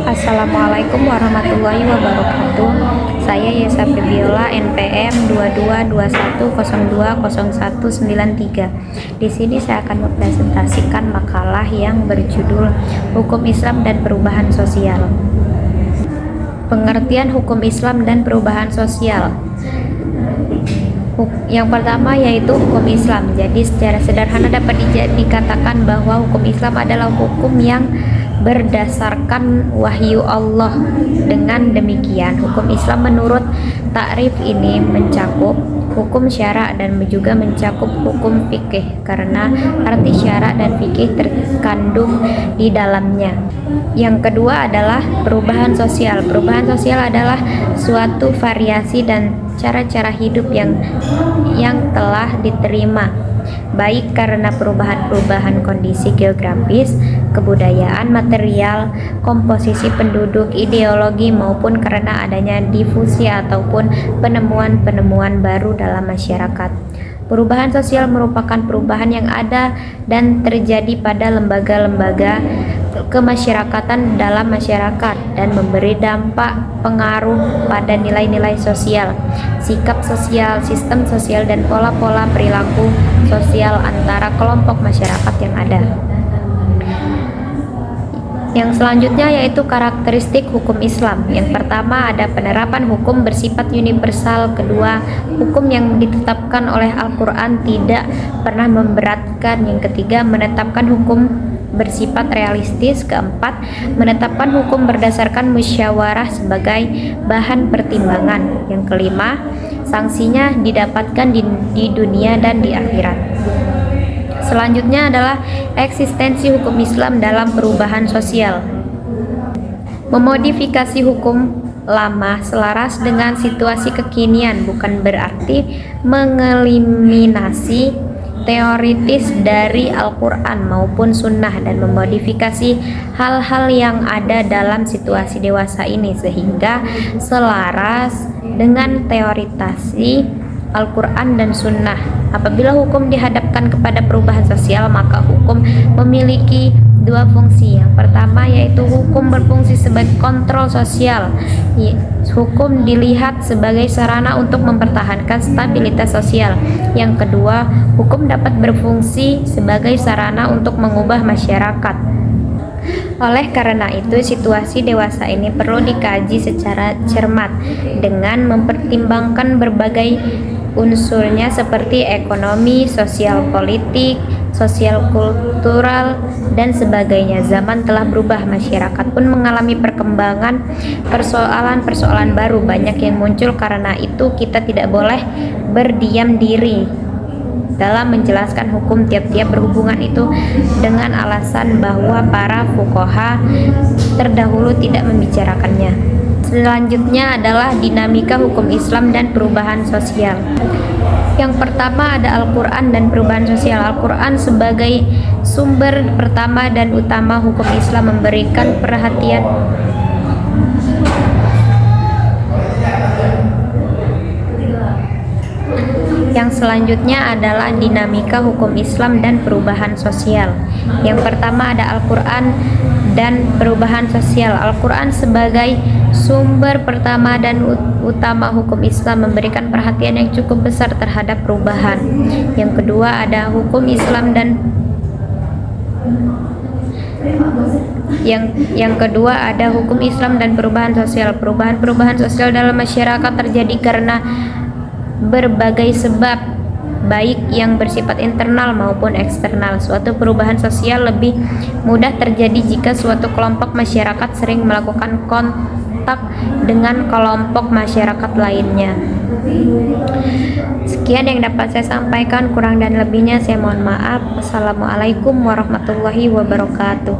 Assalamualaikum warahmatullahi wabarakatuh. Saya Yesa Febiola, NPM 2221020193. Di sini saya akan mempresentasikan makalah yang berjudul Hukum Islam dan Perubahan Sosial. Pengertian hukum Islam dan perubahan sosial. Yang pertama yaitu hukum Islam. Jadi secara sederhana dapat dikatakan bahwa hukum Islam adalah hukum yang berdasarkan wahyu Allah. Dengan demikian, hukum Islam menurut takrif ini mencakup hukum syara dan juga mencakup hukum fikih, karena arti syara dan fikih terkandung di dalamnya. Yang kedua adalah perubahan sosial. Perubahan sosial adalah suatu variasi dan cara-cara hidup yang telah diterima, baik karena perubahan kondisi geografis, kebudayaan, material, komposisi penduduk, ideologi, maupun karena adanya difusi ataupun penemuan-penemuan baru dalam masyarakat. Perubahan sosial merupakan perubahan yang ada dan terjadi pada lembaga-lembaga kemasyarakatan dalam masyarakat dan memberi dampak pengaruh pada nilai-nilai sosial, sikap sosial, sistem sosial, dan pola-pola perilaku sosial antara kelompok masyarakat yang ada. Yang selanjutnya yaitu karakteristik hukum Islam. Yang pertama ada penerapan hukum bersifat universal. Kedua, hukum yang ditetapkan oleh Al-Quran tidak pernah memberatkan. Yang ketiga, menetapkan hukum bersifat realistis. Keempat, menetapkan hukum berdasarkan musyawarah sebagai bahan pertimbangan. Yang kelima, sanksinya didapatkan di dunia dan di akhirat. Selanjutnya adalah eksistensi hukum Islam dalam perubahan sosial. Memodifikasi hukum lama selaras dengan situasi kekinian bukan berarti mengeliminasi teoritis dari Al-Quran maupun Sunnah dan memodifikasi hal-hal yang ada dalam situasi dewasa ini sehingga selaras dengan teoritasi Al-Quran dan Sunnah. Apabila hukum dihadapkan kepada perubahan sosial, maka hukum memiliki dua fungsi. Yang pertama yaitu hukum berfungsi sebagai kontrol sosial. Hukum dilihat sebagai sarana untuk mempertahankan stabilitas sosial. Yang kedua, hukum dapat berfungsi sebagai sarana untuk mengubah masyarakat. Oleh karena itu, situasi dewasa ini perlu dikaji secara cermat dengan mempertimbangkan berbagai unsurnya seperti ekonomi, sosial politik, sosial kultural, dan sebagainya. Zaman telah berubah, masyarakat pun mengalami perkembangan, persoalan-persoalan baru banyak yang muncul. Karena itu kita tidak boleh berdiam diri dalam menjelaskan hukum tiap-tiap berhubungan itu dengan alasan bahwa para fuqaha terdahulu tidak membicarakannya. Selanjutnya adalah dinamika hukum Islam dan perubahan sosial. Yang pertama ada Al-Quran dan perubahan sosial. Al-Quran sebagai sumber pertama dan utama hukum Islam memberikan perhatian Yang selanjutnya adalah dinamika hukum Islam dan perubahan sosial. Yang pertama ada Al-Quran dan perubahan sosial. Al-Quran sebagai sumber pertama dan utama hukum Islam memberikan perhatian yang cukup besar terhadap perubahan. Yang kedua ada hukum Islam dan yang kedua ada hukum Islam dan perubahan sosial. Perubahan sosial dalam masyarakat terjadi karena berbagai sebab, baik yang bersifat internal maupun eksternal. Suatu perubahan sosial lebih mudah terjadi jika suatu kelompok masyarakat sering melakukan kontak dengan kelompok masyarakat lainnya. Sekian yang dapat saya sampaikan, kurang dan lebihnya saya mohon maaf. Assalamualaikum warahmatullahi wabarakatuh.